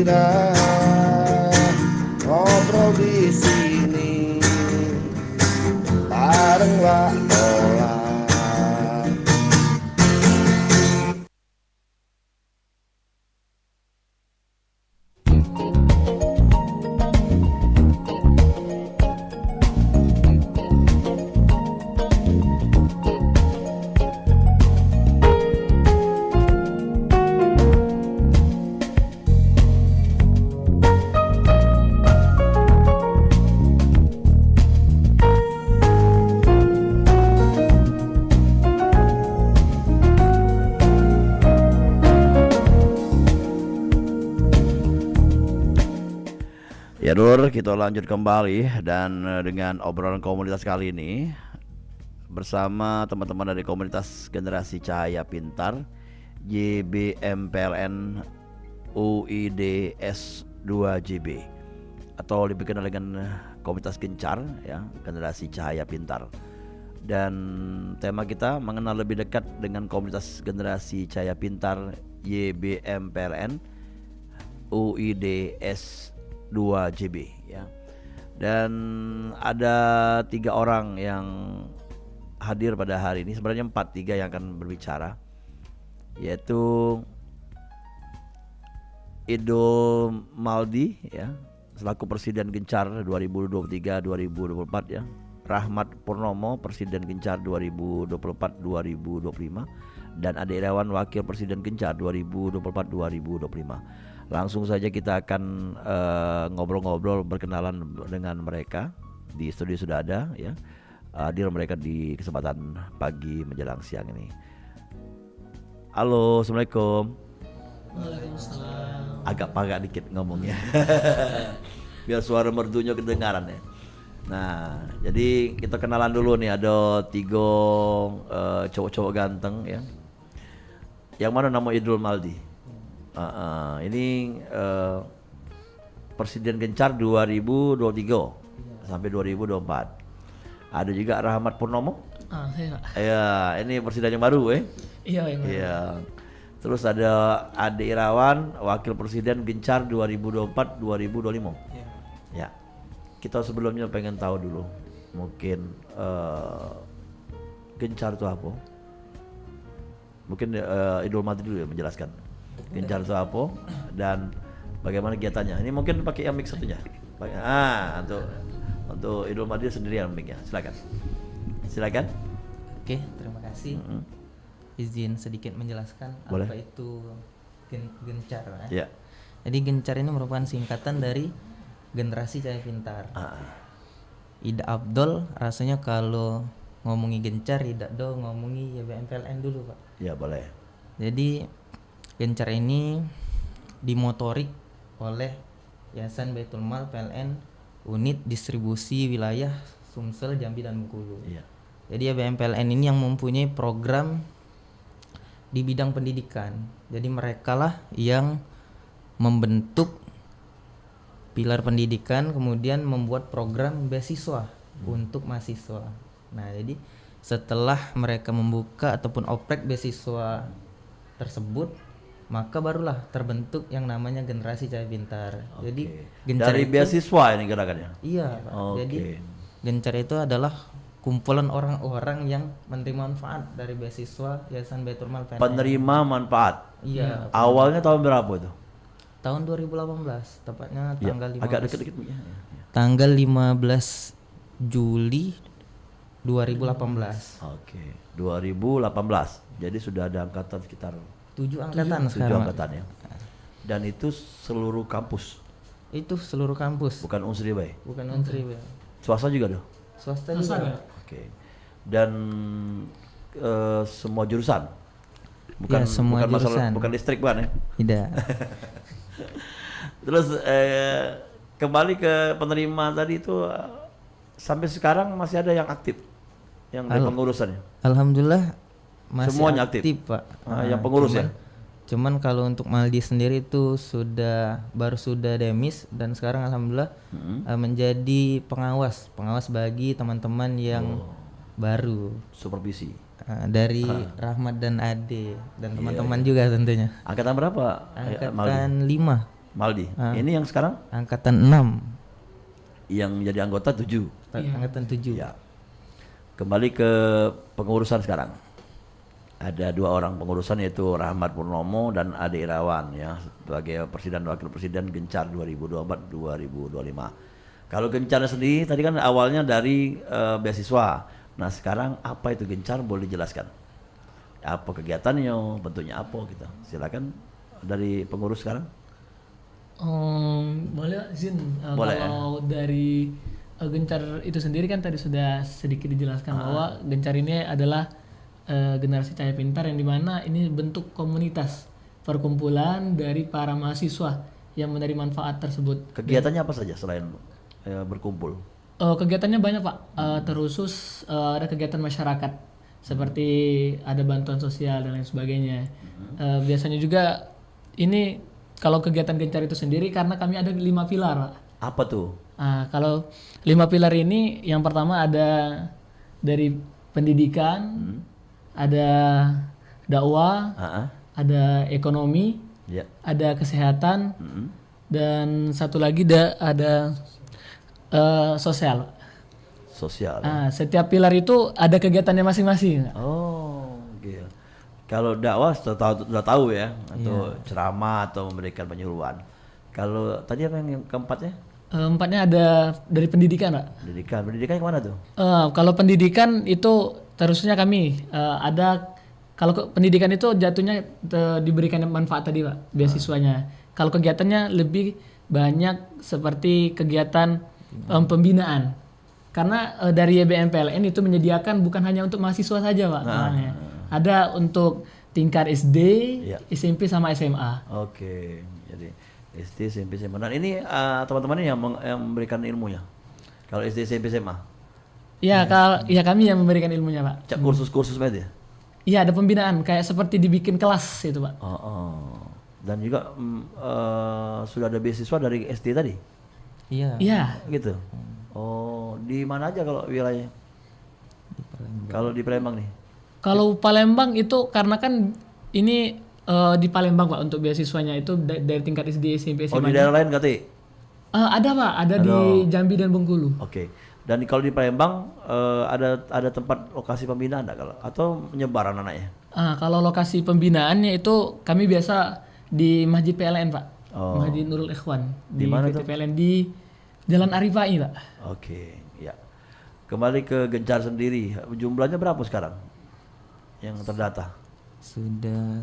gembira ngobrol di sini bareng Wak Ola. Ya Dur, kita lanjut kembali dan dengan obrolan komunitas kali ini bersama teman-teman dari komunitas Generasi Cahaya Pintar YBMPLN UIDS 2JB atau lebih dikenal dengan komunitas Gencar ya, Generasi Cahaya Pintar. Dan tema kita mengenal lebih dekat dengan komunitas Generasi Cahaya Pintar YBMPLN UIDS 2JB ya. Dan ada 3 orang yang hadir pada hari ini, sebenarnya 3 yang akan berbicara, yaitu Idul Maldi ya, selaku Presiden Gencar 2023-2024 ya. Rahmat Purnomo, Presiden Gencar 2024-2025, dan Ade Irawan, Wakil Presiden Gencar 2024-2025. Langsung saja kita akan ngobrol-ngobrol, berkenalan dengan mereka. Di studio sudah ada ya, hadir mereka di kesempatan pagi menjelang siang ini. Halo, Assalamualaikum. Waalaikumsalam. Agak paga dikit ngomongnya biar suara merdunya kedengaran ya. Nah, jadi kita kenalan dulu nih. Ada 3 cowok-cowok ganteng ya. Yang mana nama Idul Maldi? Ini Presiden Gencar 2023 sampai 2024. Ada juga Rahmat Purnomo. Iya. Ya, ini presiden yang baru Iya, yang baru. Iya. Terus ada Ade Irawan, Wakil Presiden Gencar 2024-2025. Iya. Ya. Kita sebelumnya pengen tahu dulu, mungkin Gencar itu apa? Mungkin Idul Madri dulu ya menjelaskan. Gencar itu apa dan bagaimana kegiatannya. Ini mungkin pakai yang mic satunya. Untuk Idul Madri sendirian mic-nya. Silakan. Oke, terima kasih. Izin sedikit menjelaskan Boleh. apa itu Gencar. Ya. Jadi Gencar ini merupakan singkatan dari Generasi Cahaya Pintar. Ida Abdul, rasanya kalau ngomongi Gencar, Ida do ngomongi YBMPLN dulu, Pak. Ya, boleh. Jadi Gencar ini dimotorik oleh Yayasan Baitul Mal PLN Unit Distribusi Wilayah Sumsel, Jambi, dan Bengkulu. Iya. Jadi YBMPLN ini yang mempunyai program di bidang pendidikan. Jadi mereka lah yang membentuk pilar pendidikan, kemudian membuat program beasiswa untuk mahasiswa. Nah, jadi setelah mereka membuka ataupun oprek beasiswa tersebut, maka barulah terbentuk yang namanya Generasi Cahaya Pintar. Jadi Gencar dari itu, beasiswa ini gerakannya. iya, Pak. Oke. Jadi Gencar itu adalah kumpulan orang-orang yang menerima manfaat dari beasiswa Yayasan Baitul Mal PLN. Penerima manfaat. Iya. Awalnya tahun berapa itu? Tahun 2018, tepatnya Ya, tanggal 15. agak deket-deket ya. Tanggal 15 Juli 2018. Oke, 2018. Jadi sudah ada angkatan sekitar 7 angkatan 7 sekarang. angkatan ya. Dan itu seluruh kampus, Itu seluruh kampus, bukan Unsri Bay. bukan Unsri, Pak. Swasta juga tuh. Swasta juga. Oke. Dan semua jurusan. Bukan Ya, semua bukan masalah, jurusan. bukan listrik bukan ya. Tidak. Terus kembali ke penerima tadi itu, sampai sekarang masih ada yang aktif yang dari pengurusannya. Alhamdulillah masih Semuanya aktif? Pak. Yang pengurus ya. Cuman kalau untuk Maldi sendiri itu baru sudah demis, dan sekarang alhamdulillah menjadi pengawas bagi teman-teman yang baru. Supervisi. Dari Rahmat dan Ade dan teman-teman juga tentunya. Angkatan berapa? Maldi? Angkatan 5. Maldi. Ini yang sekarang angkatan 6. yang menjadi anggota 7. Angkatan 7. Ya. Kembali ke pengurusan sekarang. Ada 2 orang pengurusan yaitu Rahmat Purnomo dan Ade Irawan ya sebagai presiden wakil presiden Gencar 2024-2025. Kalau Gencarnya sendiri tadi kan awalnya dari beasiswa. Nah sekarang apa itu Gencar, boleh dijelaskan? Apa kegiatannya, bentuknya apa gitu. Silakan dari pengurus sekarang. Boleh izin Boleh, kalau dari Gencar itu sendiri kan tadi sudah sedikit dijelaskan bahwa Gencar ini adalah generasi cahaya pintar yang dimana ini bentuk komunitas perkumpulan dari para mahasiswa yang menerima manfaat tersebut. Kegiatannya apa saja selain berkumpul? Kegiatannya banyak Pak, terkhusus ada kegiatan masyarakat seperti ada bantuan sosial dan lain sebagainya. Biasanya juga ini kalau kegiatan Gencar itu sendiri karena kami ada 5 pilar Pak. Apa tuh? Kalau 5 pilar ini yang pertama ada dari pendidikan, ada dakwah, ada ekonomi, Ya. ada kesehatan, dan satu lagi ada sosial. Sosial. Setiap pilar itu ada kegiatannya masing-masing. Oh, gitu. Kalau dakwah sudah tahu ya, atau ceramah atau memberikan penyuluhan. Kalau tadi apa yang keempatnya? Empatnya ada dari pendidikan, Pak. Pendidikan. Pendidikannya kemana tuh? Kalau pendidikan itu terusnya kami ada kalau pendidikan itu jatuhnya diberikan manfaat tadi Pak, beasiswanya. Kalau kegiatannya lebih banyak seperti kegiatan pembinaan. Karena dari YBM PLN itu menyediakan bukan hanya untuk mahasiswa saja Pak. Ada untuk tingkat SD, SMP sama SMA. Oke. Jadi SD, SMP, SMA. Dan ini teman-teman ini yang memberikan ilmunya. Kalau SD, SMP, SMA. Iya, kami yang memberikan ilmunya, Pak. Kursus-kursus media. Iya, ada pembinaan kayak seperti dibikin kelas itu, Pak. Dan juga sudah ada beasiswa dari SD tadi. Iya. Gitu. Oh, di mana aja kalau wilayahnya? Kalau di Palembang nih. Kalau Palembang itu karena kan ini di Palembang Pak untuk beasiswanya itu dari tingkat SD, SMP, SMA. Oh, di daerah lain nggak Ti? Ada Pak, ada di Jambi dan Bengkulu. Oke. Dan kalau di Palembang ada tempat lokasi pembinaan enggak kalau atau menyebar anak-anaknya? Kalau lokasi pembinaannya itu kami biasa di Masjid PLN Pak. Masjid Nurul Ikhwan Di mana PT tuh? PLN di Jalan Arifai Pak. Oke, ya. Kembali ke Gencar sendiri, jumlahnya berapa sekarang yang terdata? Sudah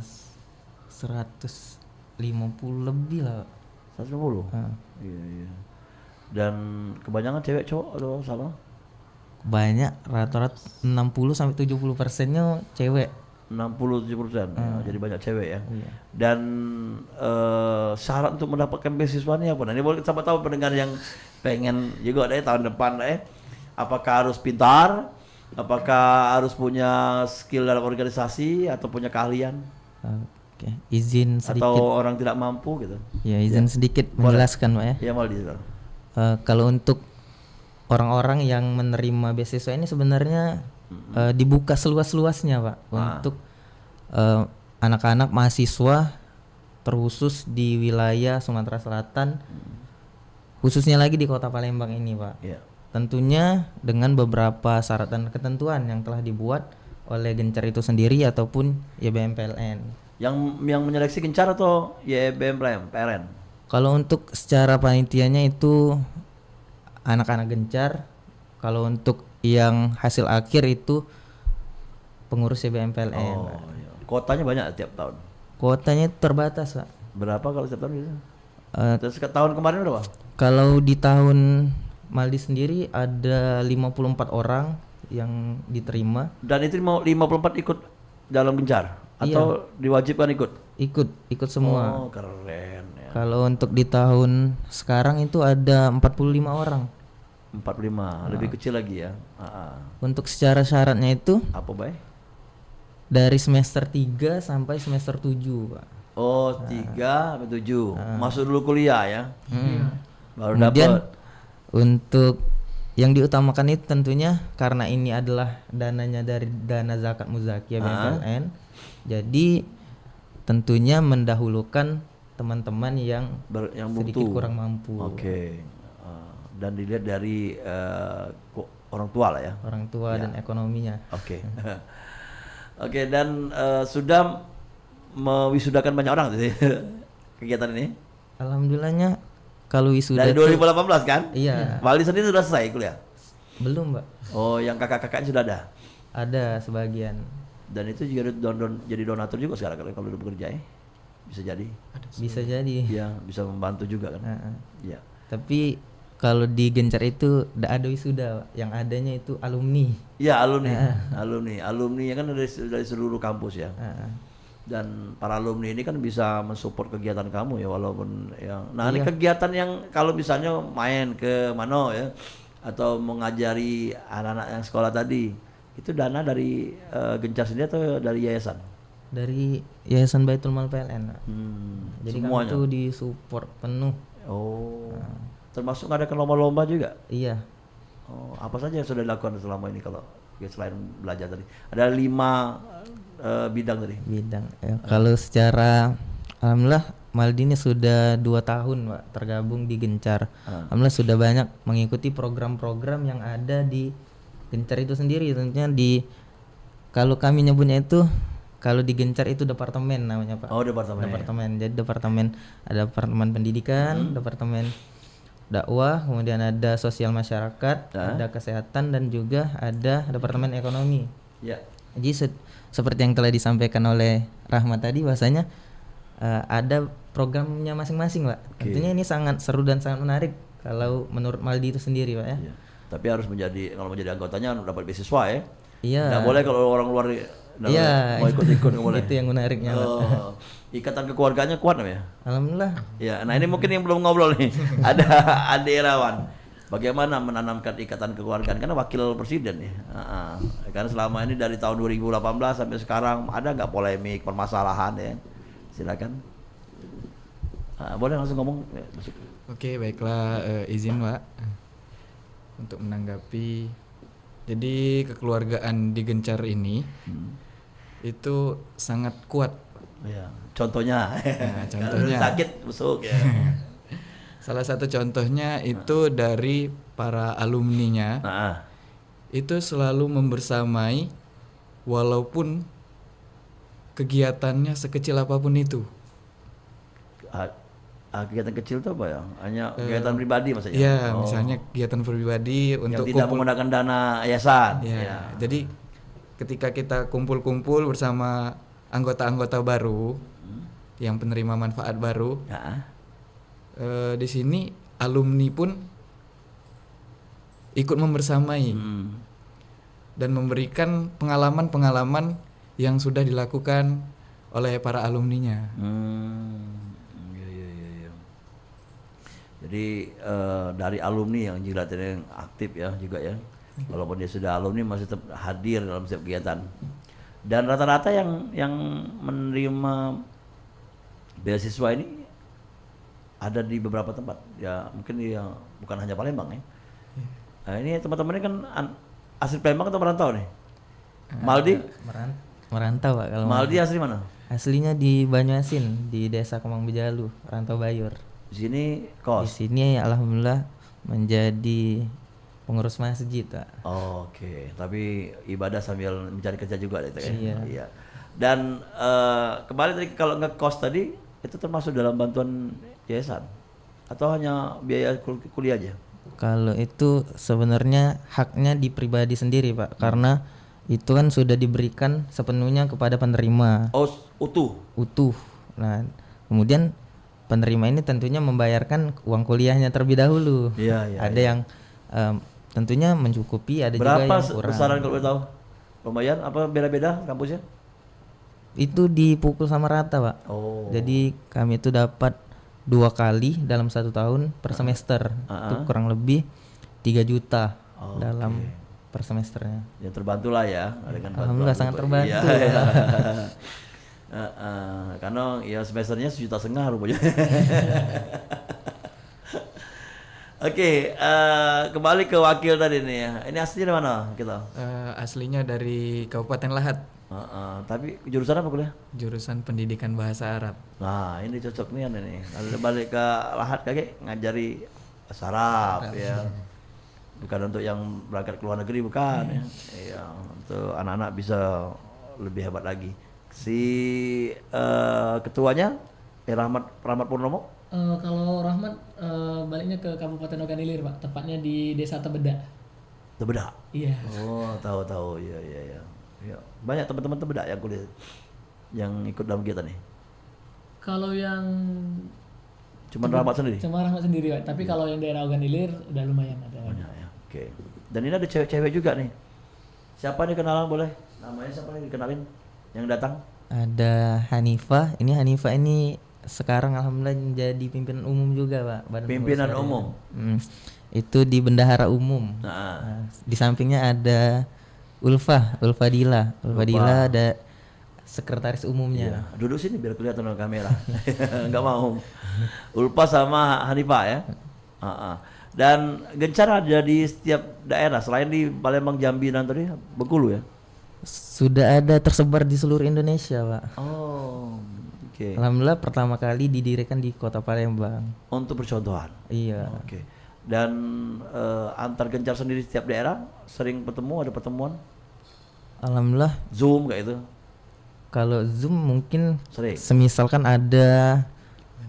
150 lebih lah. 150? Iya. Dan kebanyakan cewek cowok atau sama? Banyak, rata-rata 60 sampai 70%-nya cewek. 60-70%. Ya, jadi banyak cewek ya. Dan syarat untuk mendapatkan beasiswa ini apa? Nah, ini boleh siapa tahu pendengar yang pengen juga tahun depan apakah harus pintar? Apakah harus punya skill dalam organisasi atau punya keahlian? Oke, izin sedikit. Atau orang tidak mampu gitu? Ya, izin sedikit menjelaskan Pak ya. Iya, Maldi. Kalau untuk orang-orang yang menerima beasiswa ini sebenarnya dibuka seluas-luasnya Pak untuk anak-anak mahasiswa terkhusus di wilayah Sumatera Selatan, khususnya lagi di Kota Palembang ini Pak. Tentunya dengan beberapa syarat dan ketentuan yang telah dibuat oleh Gencar itu sendiri ataupun YBM PLN. Yang menyeleksi Gencar atau YBM PLN? Kalau untuk secara panitianya itu anak-anak Gencar. Kalau untuk yang hasil akhir itu pengurus YBM PLN. Iya. Kotanya banyak tiap tahun? Kuotanya terbatas Pak. Berapa kalau setiap tahun gitu? Terus ke tahun kemarin berapa? Kalau di tahun Maldi sendiri ada 54 orang yang diterima. Dan itu mau 54 ikut dalam Gencar? Atau diwajibkan ikut? Ikut semua. Oh, keren ya. Kalau untuk di tahun sekarang itu ada 45 orang. 45, lebih kecil lagi ya. Untuk secara syaratnya itu Apa Bay? dari semester 3 sampai semester 7 Pak. Oh, 3 sampai 7. Masuk dulu kuliah ya. Baru Kemudian dapat. untuk yang diutamakan itu tentunya karena ini adalah dananya dari dana zakat muzakiyah BPLN. Jadi tentunya mendahulukan teman-teman yang yang sedikit buntu. kurang mampu. Oke. Dan dilihat dari orang tua lah ya. Orang tua dan ekonominya. Oke. Oke, dan sudah mewisudakan banyak orang tuh kegiatan ini. Alhamdulillahnya kalau wisuda Dari tuh- 2018 kan? Iya, Valdi sendiri sudah selesai kuliah. belum Mbak. Oh, yang kakak-kakaknya sudah ada. Ada sebagian. Dan itu juga jadi donatur juga sekarang kalau udah bekerja ya. Bisa jadi. Bisa jadi. Iya, bisa membantu juga kan. Heeh. Iya. Tapi kalau di Gencar itu tidak ada wisuda, Pak. Yang adanya itu alumni. Iya, alumni ya kan dari seluruh kampus ya. Heeh. Dan para alumni ini kan bisa mensupport kegiatan kamu ya walaupun ya. Nah, ini kegiatan yang kalau misalnya main ke Mano ya atau mengajari anak-anak yang sekolah tadi, itu dana dari Gencar sendiri atau dari yayasan? Dari Yayasan Baitul Mal PLN. Pak. Jadi kami semuanya. itu disupport penuh. Oh. Termasuk ada lomba-lomba juga? Iya. Oh, apa saja yang sudah dilakukan selama ini kalau ya, selain belajar tadi? Ada 5 bidang tadi. Bidang. Ya, kalau secara alhamdulillah Maldi ini sudah 2 tahun Pak tergabung di Gencar. Alhamdulillah sudah banyak mengikuti program-program yang ada di Gencar itu sendiri. Tentunya di kalau kami nyebutnya itu kalau di Gencar itu departemen namanya Pak. Oh, departemen. Departemen. Jadi departemen ada departemen pendidikan, departemen dakwah, kemudian ada sosial masyarakat, ada kesehatan dan juga ada departemen ekonomi. Ya. Jadi seperti yang telah disampaikan oleh Rahmat tadi bahwasanya ada programnya masing-masing, Pak. Tentunya ini sangat seru dan sangat menarik kalau menurut Maldi itu sendiri, Pak ya. Iya. Tapi harus kalau menjadi anggotanya dapat beasiswa ya. Iya. Nggak boleh kalau orang luar Iya. mau ikut-ikut nggak boleh. Itu yang menariknya, Pak. Oh, ikatan keluarganya kuat namanya. Alhamdulillah. Ya, nah ini mungkin yang belum ngobrol nih. Ada Ade Irawan. Bagaimana menanamkan ikatan kekeluargaan karena wakil presiden nih. Karena selama ini dari tahun 2018 sampai sekarang ada nggak polemik, permasalahan ya? Silakan. Boleh langsung ngomong. Ya, masuk. Oke, baiklah, izin Pak untuk menanggapi. Jadi kekeluargaan di Gencar ini itu sangat kuat. Ya, contohnya. Nah, Kalau contohnya. sakit busuk ya. Salah satu contohnya itu dari para alumninya Nah, itu selalu membersamai walaupun kegiatannya sekecil apapun itu. kegiatan kecil itu apa ya? Hanya kegiatan pribadi maksudnya. Iya, Oh, misalnya kegiatan pribadi yang untuk tidak menggunakan dana yayasan. Ya, jadi ketika kita kumpul-kumpul bersama anggota-anggota baru yang penerima manfaat baru, Ya. di sini alumni pun ikut membersamai dan memberikan pengalaman-pengalaman yang sudah dilakukan oleh para alumninya. Iya. Jadi dari alumni yang jilat ini yang aktif ya juga ya. Walaupun dia sudah alumni masih tetap hadir dalam setiap kegiatan. Dan rata-rata yang menerima beasiswa ini ada di beberapa tempat. Ya mungkin bukan hanya Palembang ya. Nah, ini teman-teman ini kan asli Palembang atau merantau nih? Maldi? Merantau, Pak. Kalau Maldi asli mana? aslinya di Banyuasin, di Desa Kemang Bejalu, Rantau Bayur. Di sini Di kos. sini alhamdulillah menjadi pengurus masjid, Pak. Oke, tapi ibadah sambil mencari kerja juga itu ya. Iya. Dan kembali tadi kalau ngekos tadi itu termasuk dalam bantuan yayasan atau hanya biaya kuliah aja? Kalau itu sebenarnya haknya di pribadi sendiri, Pak, karena itu kan sudah diberikan sepenuhnya kepada penerima Oh, utuh. utuh. Nah, kemudian penerima ini tentunya membayarkan uang kuliahnya terlebih dahulu. Iya. Ada yang tentunya mencukupi, ada juga Berapa yang kurang. besaran kalau boleh tahu? Lumayan apa beda-beda kampusnya? Itu dipukul sama rata, Pak. Oh. Jadi kami itu dapat 2 kali dalam 1 tahun per semester. Itu kurang lebih 3 juta dalam per semesternya. Ya terbantu lah ya dengan bantuan. Alhamdulillah sangat terbantu. Iya. Karena ya semesternya 1,5 juta rupanya. Oke, kembali ke wakil tadi nih ya. Ini aslinya dari mana kita? Aslinya dari Kabupaten Lahat. Tapi jurusan apa kuliah? Jurusan Pendidikan Bahasa Arab. Nah ini cocok nih nih. Kalau balik ke Lahat kakek ngajari bahasa Arab ya. Bukan untuk yang berangkat ke luar negeri bukan ya. Iya, untuk anak-anak bisa lebih hebat lagi. Si ketuanya Rahmat Purnomo. Kalau Rahmat baliknya ke Kabupaten Ogan Ilir Pak, tepatnya di Desa Tebeda. Tebeda. Iya. Oh, tahu. Iya. Ya. Banyak teman-teman Tebeda yang kuliah yang ikut dalam kegiatan nih. Kalau yang Cuman Rahmat sendiri. cuma Rahmat sendiri Pak, tapi kalau yang daerah Ogan Ilir udah lumayan ada. Banyak ya. Oke. Dan ini ada cewek-cewek juga nih. Siapa nih kenalan boleh? Namanya siapa nih dikenalin yang datang? Ada Hanifah. Ini Hanifah ini sekarang alhamdulillah jadi pimpinan umum juga, Pak. Badan Pimpinan Pengurus umum. Harian. Itu di Bendahara Umum. Nah, Nah, di sampingnya ada Ulfa Dila. Ulfa Dila ada sekretaris iya. umumnya. Duduk sini biar kelihatan dengan kamera. Enggak mau. Ulpa sama Hanifah ya. Dan Gencar ada di setiap daerah selain di Palembang, Jambi dan tadi Bengkulu ya. Sudah ada tersebar di seluruh Indonesia, Pak. Oh, oke. Alhamdulillah pertama kali didirikan di Kota Palembang. Untuk percontohan. Iya. Oke. Dan antar Gencar sendiri setiap daerah sering bertemu, ada pertemuan Alhamdulillah Zoom kayak itu. kalau Zoom mungkin Sering. semisalkan ada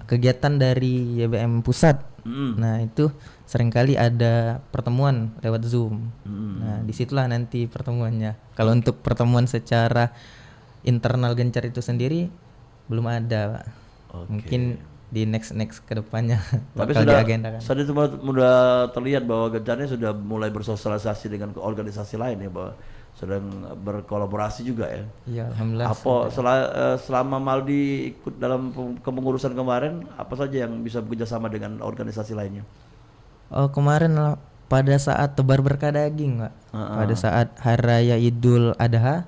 kegiatan dari YBM pusat. Nah, itu seringkali ada pertemuan lewat Zoom. Nah, disitulah nanti pertemuannya. Kalau untuk pertemuan secara internal Gencar itu sendiri belum ada, Pak. Oke. Mungkin di next ke depannya Tapi bakal sudah diagendakan. sudah terlihat bahwa Gencarnya sudah mulai bersosialisasi dengan organisasi lain ya, bahwa sedang berkolaborasi juga ya. Iya, alhamdulillah. Selama Maldi ikut dalam kepengurusan kemarin, apa saja yang bisa bekerja sama dengan organisasi lainnya? Oh, kemarin pada saat tebar berkah daging, Pak. Pada saat Hari Raya Idul Adha,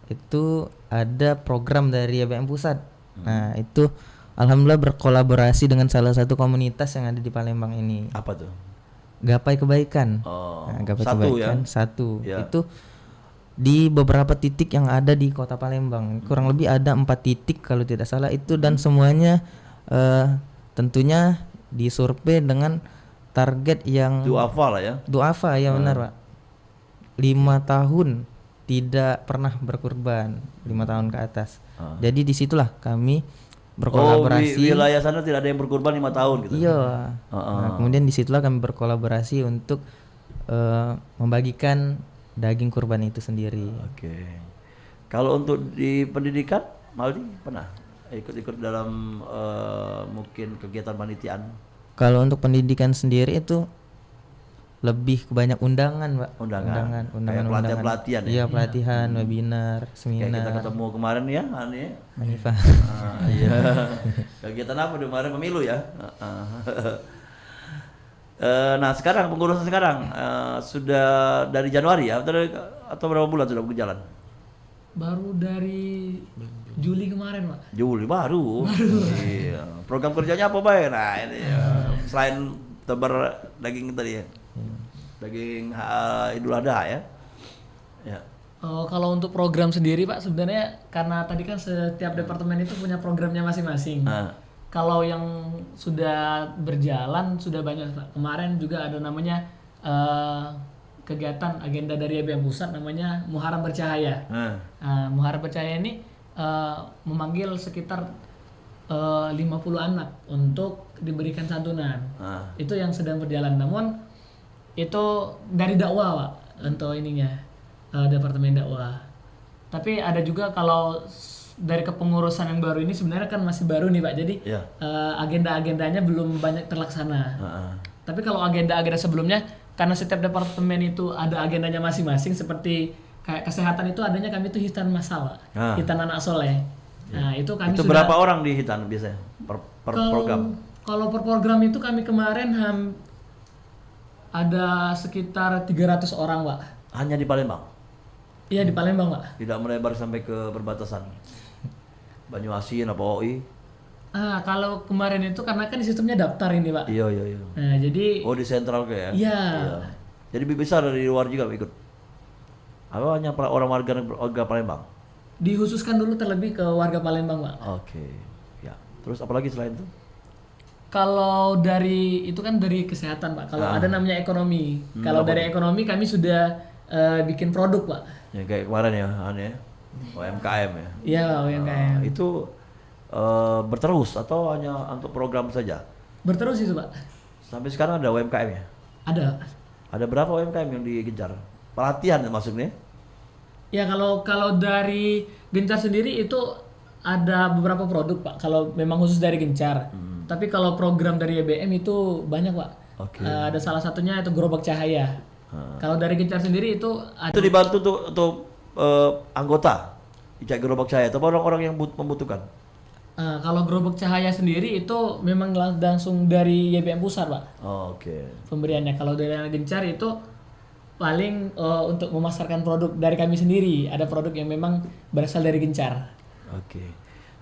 itu ada program dari YBM Pusat. Nah, itu alhamdulillah berkolaborasi dengan salah satu komunitas yang ada di Palembang ini. Apa tuh? Gapai Kebaikan. Oh, Nah, Gapai satu Kebaikan ya? satu. Ya. Itu di beberapa titik yang ada di Kota Palembang. Kurang lebih ada 4 titik kalau tidak salah itu, dan semuanya tentunya disurvei dengan target yang Duafa lah ya. duafa ya, benar, Pak. 5 tahun tidak pernah berkurban, 5 tahun ke atas. Jadi disitulah kami berkolaborasi. Wilayah sana tidak ada yang berkurban 5 tahun gitu. Iya. Nah, kemudian disitulah kami berkolaborasi untuk membagikan daging kurban itu sendiri. Oke. Kalau untuk di pendidikan, Maldi pernah ikut-ikut dalam mungkin kegiatan panitiaan? Kalau untuk pendidikan sendiri itu lebih ke banyak undangan, Pak. Undangan. Kayak pelatihan-pelatihan ya? Iya, pelatihan, webinar, Kayak seminar. kita ketemu kemarin ya, Ani. Hanifah. Iya. Kegiatan apa di kemarin, pemilu ya? Nah sekarang pengurusan sekarang sudah dari Januari ya atau berapa bulan sudah berjalan? Baru dari Juli kemarin Pak. Juli baru. Iya. Program kerjanya apa Bay? Nah ini selain tebar daging tadi ya, daging Idul Adha ya. Ya. Kalau untuk program sendiri Pak, sebenarnya karena tadi kan setiap departemen itu punya programnya masing-masing. Kalau yang sudah berjalan sudah banyak Pak. Kemarin juga ada namanya kegiatan agenda dari YBM Pusat namanya Muharram Bercahaya. Muharram Bercahaya ini memanggil sekitar 50 anak untuk diberikan santunan. Itu yang sedang berjalan. Namun itu dari dakwah Pak untuk ininya departemen dakwah. Tapi ada juga kalau dari kepengurusan yang baru ini sebenarnya kan masih baru nih Pak, jadi agenda-agendanya belum banyak terlaksana. Tapi kalau agenda-agenda sebelumnya, karena setiap departemen itu ada agendanya masing-masing, seperti kayak kesehatan itu adanya kami itu hitan masal, hitan anak soleh. Nah itu kami itu sudah, berapa orang di Hitan biasanya per program? Kalau per program itu kami kemarin ada sekitar 300 orang Pak. Hanya di Palembang? Iya di Palembang Pak. Tidak melebar sampai ke perbatasan Banyuasin apa OI? Kalau kemarin itu karena kan sistemnya daftar ini Pak. Iya. Nah jadi Oh di sentral kayak ya? Iya. Jadi lebih besar dari luar juga ikut? Apa hanya orang warga Palembang? Dihususkan dulu terlebih ke warga Palembang, Pak. Oke. Ya. Terus apalagi selain itu? Kalau dari itu kan dari kesehatan, Pak. Kalau ada namanya ekonomi. Kalau apa dari ekonomi kami sudah bikin produk, Pak. Ya kayak kemarin ya, ya. UMKM ya. Iya, Pak, UMKM. Itu berterus atau hanya untuk program saja? Berterus itu, Pak. Sampai sekarang ada UMKM ya? Ada. Ada berapa UMKM yang digencar? Pelatihan ya maksudnya? Ya kalau dari Gencar sendiri itu ada beberapa produk, Pak. Kalau memang khusus dari Gencar. Tapi kalau program dari YBM itu banyak, Pak. Oke. Ada salah satunya itu gerobak cahaya. Kalau dari Gencar sendiri itu ada. Itu dibantu untuk anggota Icak Gerobak Cahaya atau orang-orang yang membutuhkan? Kalau gerobak cahaya sendiri itu memang langsung dari YBM pusat, Pak. Oh, oke. Pemberiannya. Kalau dari Gencar itu paling untuk memasarkan produk dari kami sendiri. Ada produk yang memang berasal dari Gencar. Oke.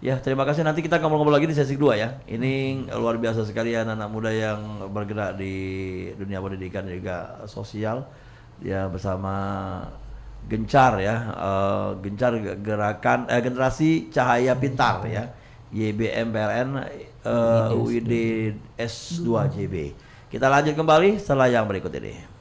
Ya, terima kasih. Nanti kita ngobrol-ngobrol lagi di sesi kedua ya. Ini luar biasa sekali anak-anak muda yang bergerak di dunia pendidikan dan juga sosial. Dia bersama Gencar ya. Gencar gerakan generasi cahaya pintar ya. YBM PLN UID S2 JB. Kita lanjut kembali setelah yang berikut ini.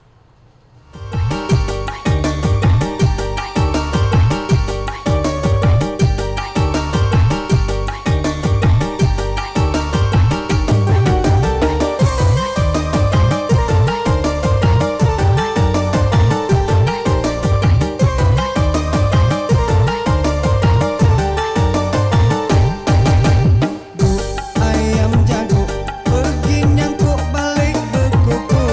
Ayam jago pergi nyangkuk balik berkuku.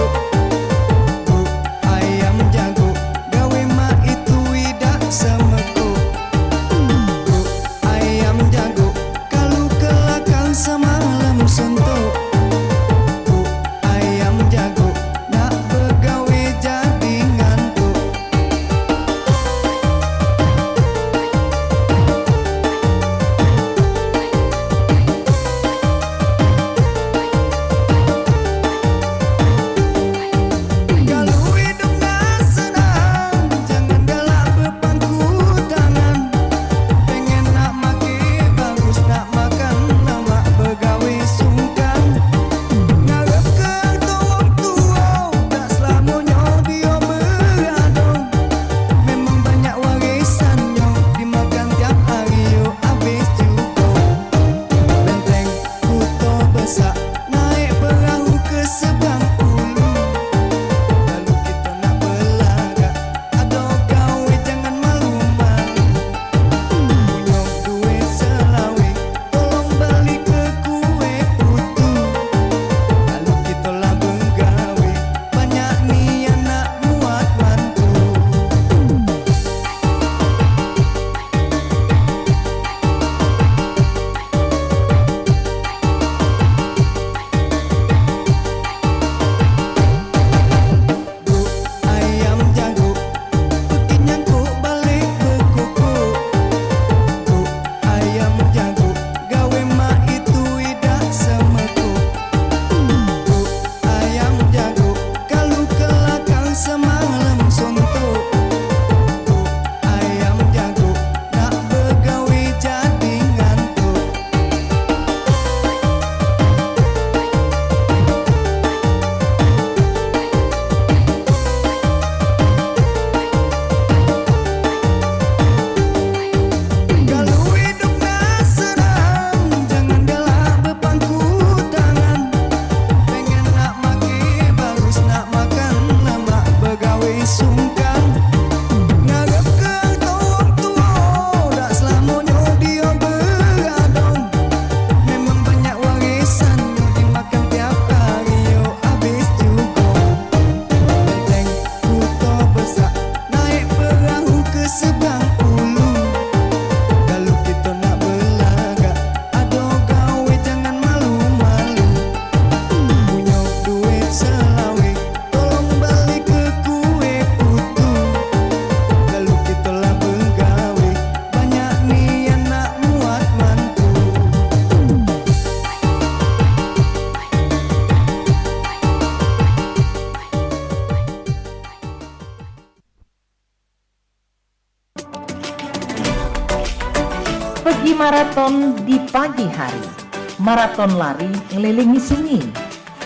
maraton di pagi hari. Maraton lari ngelilingi sungai.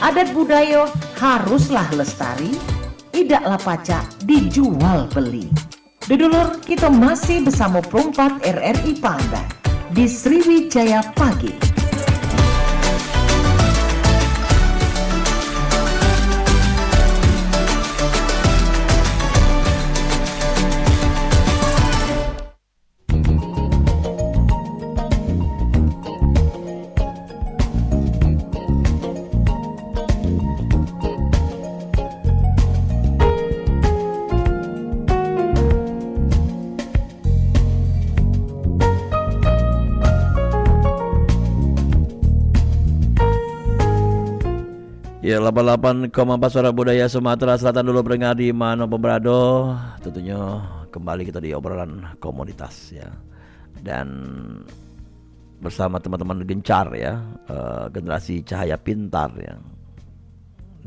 Adat budaya haruslah lestari. Tidaklah pacak dijual beli. Dulur, kita masih bersama Perumpat RRI Pandan di Sriwijaya Pagi. Ya, 88,4 Suara Budaya Sumatera Selatan dulu pendengar di mana berada. Tentunya kembali kita di obrolan komunitas ya. Dan bersama teman-teman Gencar ya, generasi cahaya pintar ya.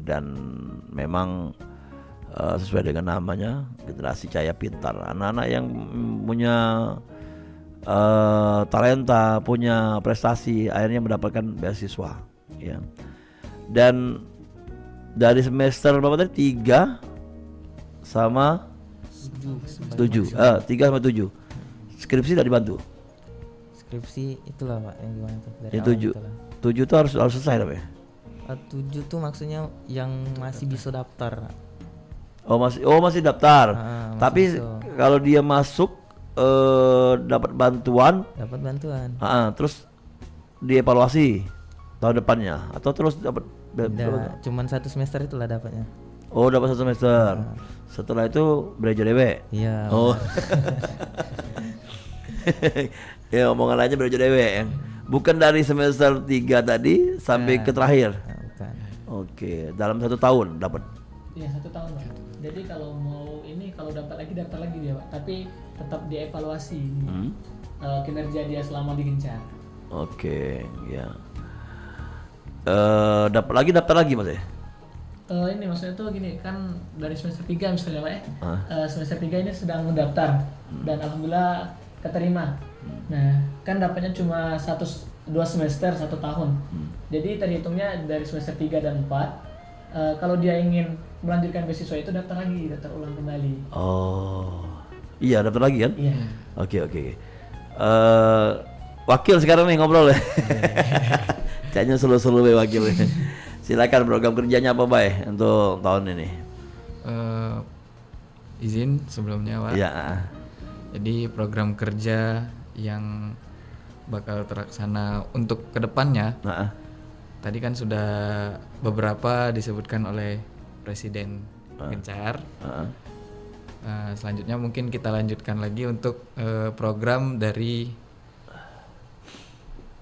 Dan memang sesuai dengan namanya, generasi cahaya pintar. Anak-anak yang punya talenta, punya prestasi, akhirnya mendapatkan beasiswa ya. Dan dari semester berapa tadi? 3 sama 7. 3 sama 7. Skripsi tidak dibantu. Skripsi itulah Pak yang gimana tuh dari Yang awal 7. itulah. 7 itu harus selesai tapi. 7 tuh maksudnya yang masih bisa daftar. Masih daftar. Masih Tapi bisa. kalau dia masuk dapat bantuan, terus dievaluasi tahun depannya atau terus dapat Cuman 1 semester itulah dapatnya. Oh, dapat 1 semester. Setelah itu belajar dewe. Iya. Oh. Ya, omongan aja belajar dewe ya. Bukan dari semester 3 tadi sampai ke terakhir. Bukan. Oke, dalam 1 tahun dapat. Iya 1 tahun Pak. Jadi kalau mau ini kalau dapat lagi daftar lagi dia Pak. Tapi tetap dievaluasi kinerja dia selama di Gencar. Oke, ya. Daftar lagi Mas ya? Ini maksudnya tuh gini kan dari semester 3 misalnya Pak ya. Semester 3 ini sedang mendaftar dan alhamdulillah keterima. Nah, kan dapatnya cuma 2 semester 1 tahun. Jadi terhitungnya dari semester 3 dan 4. Kalau dia ingin melanjutkan beasiswa itu daftar ulang kembali. Oh. Iya, daftar lagi kan? Iya. Oke. Wakil sekarang nih ngobrol ya. Kayaknya selalu wakil. Silakan program kerjanya apa Bay untuk tahun ini? Izin sebelumnya Pak. Ya. Jadi program kerja yang bakal terlaksana untuk kedepannya. Tadi kan sudah beberapa disebutkan oleh Presiden Gencar. Selanjutnya mungkin kita lanjutkan lagi untuk program dari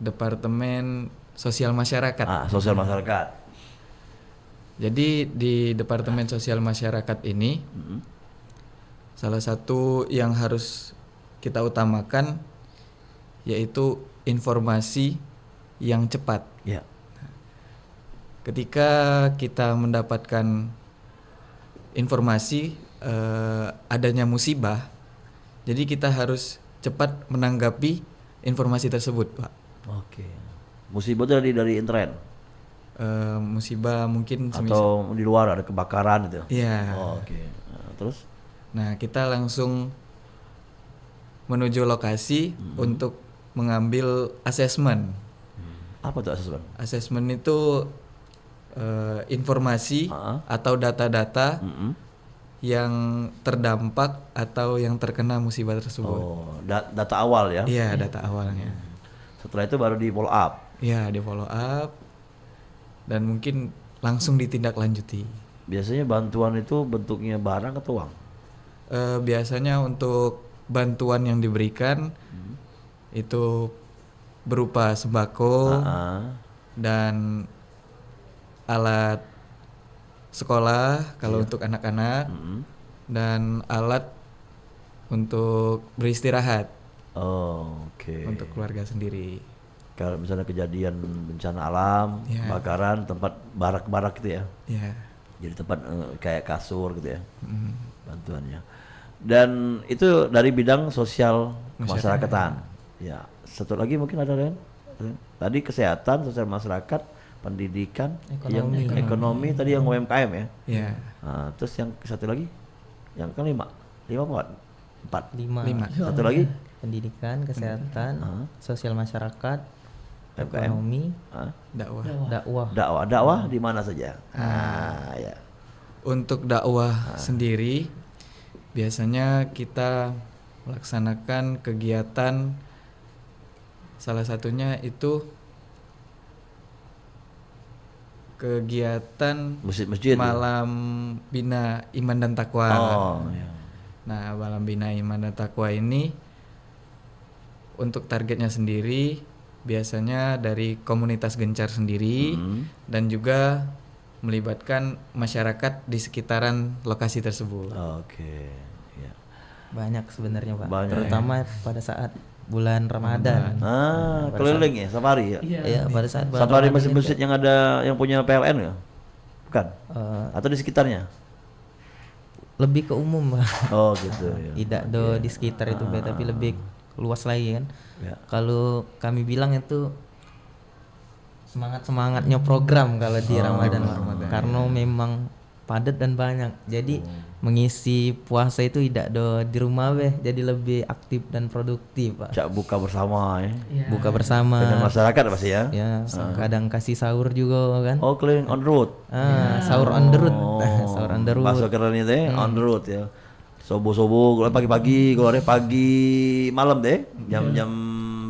Departemen Sosial Masyarakat. Sosial masyarakat. Jadi di Departemen Sosial Masyarakat ini salah satu yang harus kita utamakan yaitu informasi yang cepat. Ya. Ketika kita mendapatkan informasi adanya musibah, jadi kita harus cepat menanggapi informasi tersebut, Pak. Oke. Musibah itu dari internet? Musibah mungkin atau di luar ada kebakaran itu? Iya. Oke. Terus? Nah, kita langsung menuju lokasi untuk mengambil asesmen. Apa itu asesmen? Asesmen itu informasi atau data-data yang terdampak atau yang terkena musibah tersebut. Oh, data awal ya? Iya, data awalnya. Setelah itu baru di follow up? Iya, di follow up dan mungkin langsung ditindaklanjuti. Biasanya bantuan itu bentuknya barang atau uang? Biasanya untuk bantuan yang diberikan itu berupa sembako dan alat sekolah kalau untuk anak-anak dan alat untuk beristirahat. Oke. Untuk keluarga sendiri. Kalau misalnya kejadian bencana alam, kebakaran, tempat barak-barak gitu ya? Iya. Jadi tempat kayak kasur gitu ya, bantuannya. Dan itu dari bidang sosial kemasyarakatan. Ya, satu lagi mungkin ada Ren. Tadi kesehatan, sosial masyarakat, pendidikan, Ekonomi. yang ekonomi tadi yang UMKM ya. Ya, Nah, terus yang satu lagi, yang kan lima apa? Empat. 5. Satu lagi, Pendidikan, kesehatan, sosial masyarakat, UMKM. ekonomi, dakwah. dakwah. Dakwah di mana saja. Ya. Untuk dakwah sendiri biasanya kita melaksanakan kegiatan, salah satunya itu kegiatan Masjid-masjid. malam bina iman dan takwa. Oh, ya. Nah, malam bina iman dan takwa ini untuk targetnya sendiri biasanya dari komunitas Gencar sendiri dan juga melibatkan masyarakat di sekitaran lokasi tersebut. Oke. Ya. Banyak sebenarnya Pak. Banyak, Terutama pada saat bulan Ramadan. Keliling ya, safari ya. Ya, pada saat bulan Safari Ramadan masjid-masjid yang ada yang punya PLN ya? Bukan? Atau di sekitarnya? lebih ke umum Pak. Oh gitu ya. Tidak di sekitar itu Pak, tapi lebih luas lagi kan. Ya. Kalau kami bilang itu semangatnya program kalau di Ramadan Pak. Karena memang padat dan banyak. Jadi mengisi puasa itu tidak di rumah jadi lebih aktif dan produktif Pak. Cak buka bersama ya. Buka bersama. Dengan masyarakat pasti ya. Ya, kadang kasih sahur juga kan. Oh keliling on the road. Sahur on the road. Oh, Sahur on the road. bahasa keren itu ya, on the road ya. Sobo-sobo keluar pagi-pagi, keluarnya pagi malam deh. Jam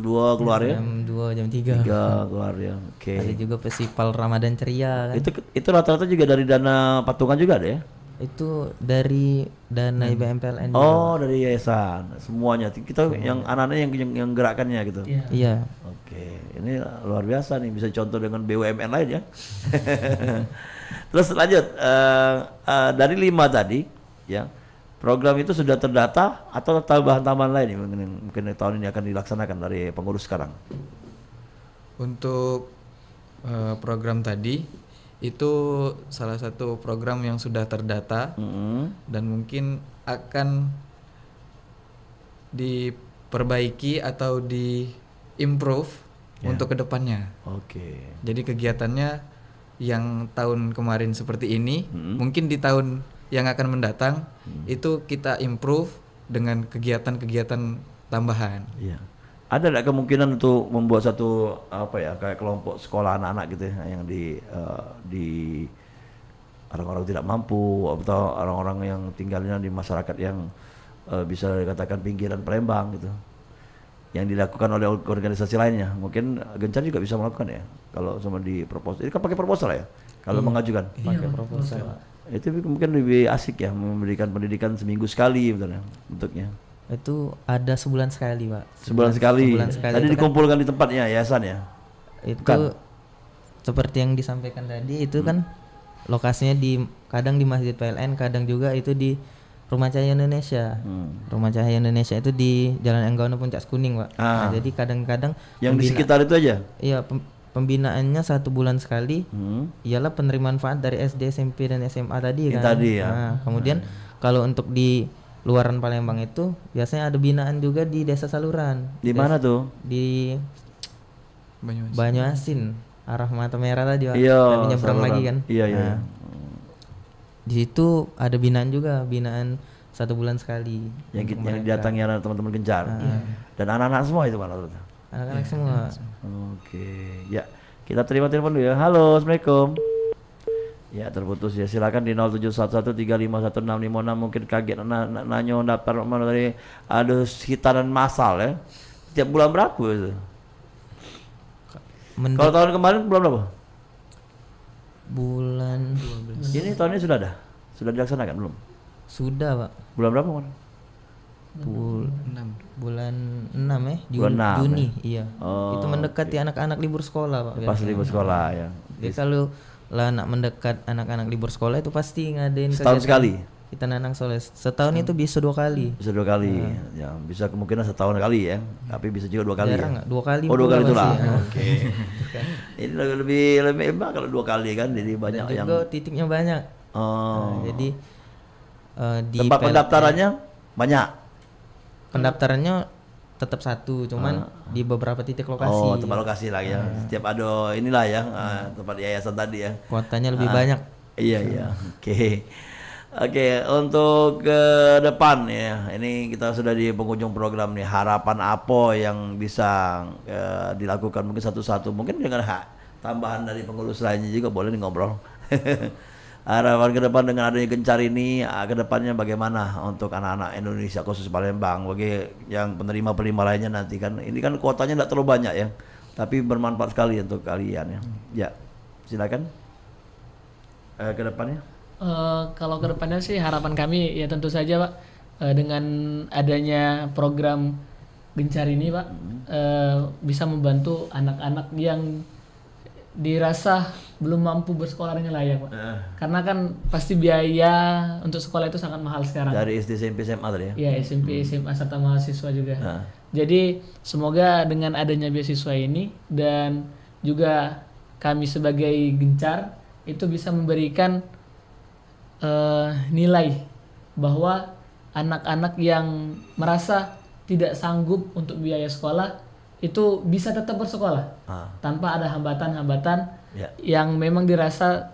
2 keluar ya. Jam 2, jam 3. 3 keluar ya. Oke. Ada juga festival Ramadan ceria kan. Itu rata-rata juga dari dana patungan juga ada ya? Itu dari dana IBM PLN. Oh, dari yayasan. Semuanya. Kita yang anak-anaknya yang gerakannya gitu. Iya. Oke, ini luar biasa nih, bisa contoh dengan BUMN lain ya. Terus lanjut, dari 5 tadi, ya program itu sudah terdata atau tambahan-tambahan lain nih mungkin tahun ini akan dilaksanakan dari pengurus sekarang? Untuk program tadi itu salah satu program yang sudah terdata dan mungkin akan diperbaiki atau di-improve untuk kedepannya. Oke. Jadi kegiatannya yang tahun kemarin seperti ini, mungkin di tahun yang akan mendatang itu kita improve dengan kegiatan-kegiatan tambahan. Iya. Ada nggak kemungkinan untuk membuat satu kayak kelompok sekolah anak-anak gitu ya, yang di orang-orang tidak mampu atau orang-orang yang tinggalnya di masyarakat yang bisa dikatakan pinggiran Palembang gitu, yang dilakukan oleh organisasi lainnya. Mungkin Gencar juga bisa melakukan ya, kalau sama di proposal. Ini kan pakai proposal ya, kalau mengajukan. Pakai proposal. Itu mungkin lebih asik ya, memberikan pendidikan seminggu sekali bentuknya. Itu ada sebulan sekali Pak. Sebulan sekali. Tadi itu dikumpulkan di tempatnya yayasan ya. Itu Bukan. seperti yang disampaikan tadi itu kan lokasinya kadang di Masjid PLN, kadang juga itu di Rumah Cahaya Indonesia. Rumah Cahaya Indonesia itu di Jalan Enggaono Puncak Kuning Pak. Nah, jadi kadang-kadang Yang di sekitar itu aja. Iya, pembinaannya 1 bulan sekali. Ialah penerima manfaat dari SD, SMP dan SMA tadi kan. Tadi ya. Nah, kemudian kalau untuk di luaran Palembang itu biasanya ada binaan juga di Desa Saluran. Di mana tuh? Di Banyumas. Banyuasin, arah Mata Merah tadi Pak. Iya. Tapi nyebrang Saluran. lagi kan. Iya. Nah, di situ ada binaan juga, binaan 1 bulan sekali. Yang didatangi anak teman-teman Gencar. Dan anak-anak semua itu mana tuh? Anak-anak semua. Oke. Ya, kita terima telepon dulu ya. Halo, assalamualaikum. Ya, terputus ya. Silakan di 0711351656. Mungkin kaget nanyo daftar mana dari ada hitanan massal ya. Setiap bulan berapa itu? Kalau tahun kemarin bulan berapa? Bulan Ini tahun ini sudah ada? Sudah dilaksanakan belum? sudah Pak. Bulan berapa kemarin? Bulan 6 ya, Bulan 6 Juni, ya? iya. Oh, Itu mendekati anak-anak libur sekolah Pak. Pas libur sekolah ya. Jadi kalau lah anak mendekat anak-anak libur sekolah itu pasti ngadain Setahun sekali? Kita nanang soleh. Setahun itu bisa 2 kali. Bisa 2 kali. Ya, bisa kemungkinan setahun kali ya. Tapi bisa juga 2 kali. Jarang Ya? nggak? 2 kali. Oh, 2 kali pula itulah. pasti, ya. Oke. Ini lebih enak kalau 2 kali kan. Jadi banyak Dan yang juga titiknya banyak. oh. Jadi di Tempat pendaftarannya banyak. pendaftarannya tetap satu, cuman di beberapa titik lokasi. Oh, tempat lokasi lah ya. Setiap ada inilah ya, tempat yayasan tadi ya. Kuotanya lebih banyak. Iya iya. Oke. Oke, untuk ke depan ya. Ini kita sudah di penghujung program nih. Harapan apa yang bisa dilakukan mungkin satu-satu. Mungkin dengan tambahan dari pengurus lainnya juga boleh nih ngobrol. Harapan ke depan dengan adanya Gencar ini, ke depannya bagaimana untuk anak-anak Indonesia khusus Palembang, bagi yang penerima-penerima lainnya nanti kan. Ini kan kuotanya tidak terlalu banyak ya, tapi bermanfaat sekali untuk kalian ya. Ya, silakan. Ke depannya. Kalau kedepannya sih harapan kami ya tentu saja Pak, dengan adanya program Gencar ini Pak, bisa membantu anak-anak yang dirasa belum mampu bersekolah dengan layak Pak. Karena kan pasti biaya untuk sekolah itu sangat mahal sekarang. Dari SD, SMP, SMA tadi ya? Iya, SMP, SMA serta mahasiswa juga. Jadi semoga dengan adanya beasiswa ini dan juga kami sebagai Gencar itu bisa memberikan nilai bahwa anak-anak yang merasa tidak sanggup untuk biaya sekolah itu bisa tetap bersekolah tanpa ada hambatan-hambatan yang memang dirasa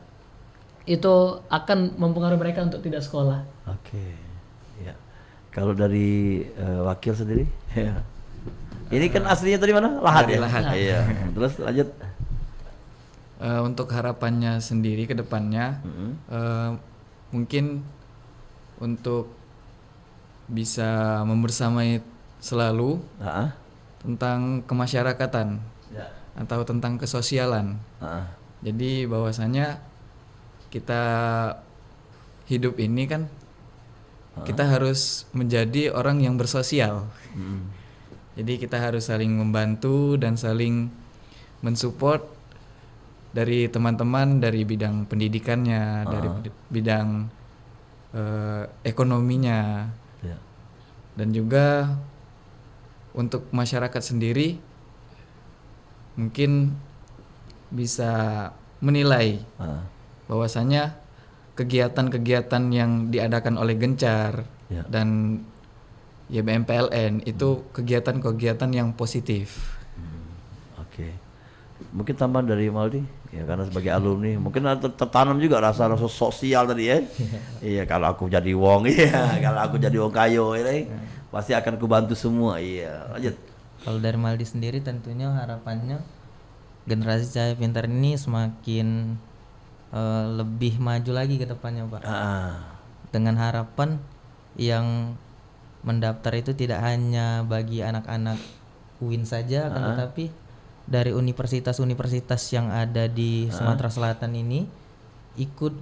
itu akan mempengaruhi mereka untuk tidak sekolah. Oke, ya. Kalau dari wakil sendiri, ya. Ini kan aslinya tadi mana? Lahat ya. Lahat. Iya. Terus lanjut. Untuk harapannya sendiri ke depannya, mungkin untuk bisa membersamai selalu tentang kemasyarakatan atau tentang kesosialan. Jadi bahwasanya kita hidup ini kan kita harus menjadi orang yang bersosial. Jadi kita harus saling membantu dan saling mensupport dari teman-teman dari bidang pendidikannya, dari bidang ekonominya, dan juga untuk masyarakat sendiri mungkin bisa menilai bahwasanya kegiatan-kegiatan yang diadakan oleh Gencar dan YBM PLN itu kegiatan-kegiatan yang positif. Oke. Mungkin tambahan dari Maldi, ya karena sebagai alumni mungkin tertanam juga rasa-rasa sosial tadi ya. Iya, kalau aku jadi wong, kalau aku jadi wong kayo ini pasti akan kubantu semua. Iya, lanjut. Kalau dari Maldi sendiri tentunya harapannya generasi Cahaya Pintar ini semakin lebih maju lagi ke depannya Pak. Dengan harapan yang mendaftar itu tidak hanya bagi anak-anak UIN saja, akan tetapi dari universitas-universitas yang ada di Sumatera Selatan ini ikut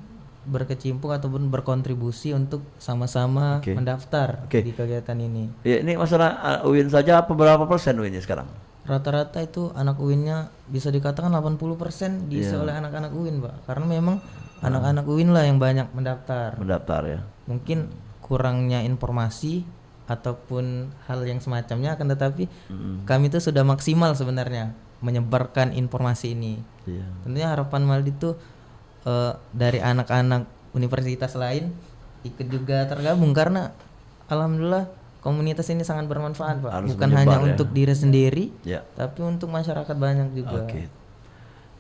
berkecimpung ataupun berkontribusi untuk sama-sama mendaftar di kegiatan ini. Ya, ini masalah UIN saja berapa persen UIN-nya sekarang? Rata-rata itu anak UIN-nya bisa dikatakan 80% diisi oleh anak-anak UIN, Pak. Karena memang anak-anak UIN lah yang banyak mendaftar. Mendaftar ya. Mungkin kurangnya informasi ataupun hal yang semacamnya, akan tetapi kami itu sudah maksimal sebenarnya menyebarkan informasi ini. Tentunya harapan Maldi itu dari anak-anak universitas lain ikut juga tergabung, karena alhamdulillah komunitas ini sangat bermanfaat Pak. Harus Bukan menyebar, hanya untuk diri sendiri, Ya. tapi untuk masyarakat banyak juga. Oke.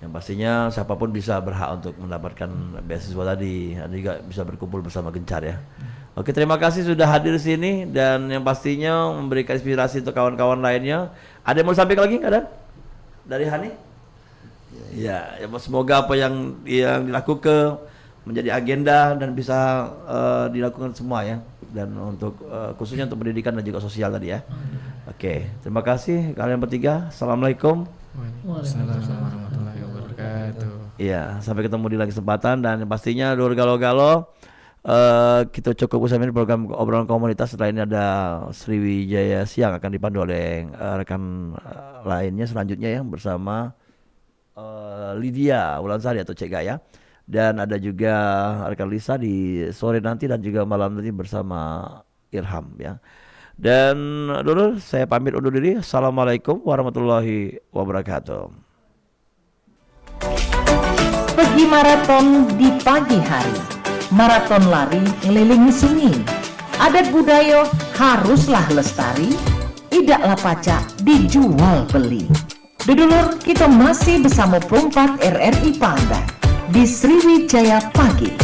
Yang pastinya siapapun bisa berhak untuk mendapatkan beasiswa tadi, dan juga bisa berkumpul bersama Gencar ya. Oke, terima kasih sudah hadir di sini, dan yang pastinya memberikan inspirasi untuk kawan-kawan lainnya. Ada yang mau sampaikan lagi? Ada? Dari Hani? Ya, ya semoga apa yang dilakukan menjadi agenda dan bisa dilakukan semua ya, dan untuk khususnya untuk pendidikan dan juga sosial tadi ya. Oke, terima kasih kalian bertiga. Assalamualaikum. Waalaikumsalam warahmatullahi wabarakatuh. Iya, sampai ketemu di lain kesempatan, dan pastinya Dur Galo-Galo kita cukup usai ini program obrolan komunitas. Setelah ini ada Sriwijaya Siang akan dipandu oleh rekan lainnya selanjutnya ya, bersama Lydia Wulansari atau Cek Gaya, dan ada juga rekan Lisa di sore nanti dan juga malam nanti bersama Irham ya. Dan dulu saya pamit undur diri. Assalamualaikum warahmatullahi wabarakatuh. Pergi maraton di pagi hari, maraton lari ngelilingi sungai. Adat budaya haruslah lestari, idaklah pacak dijual beli. Dudulur, kita masih bersama Perempat RRI Pangandaran di Sriwijaya Pagi.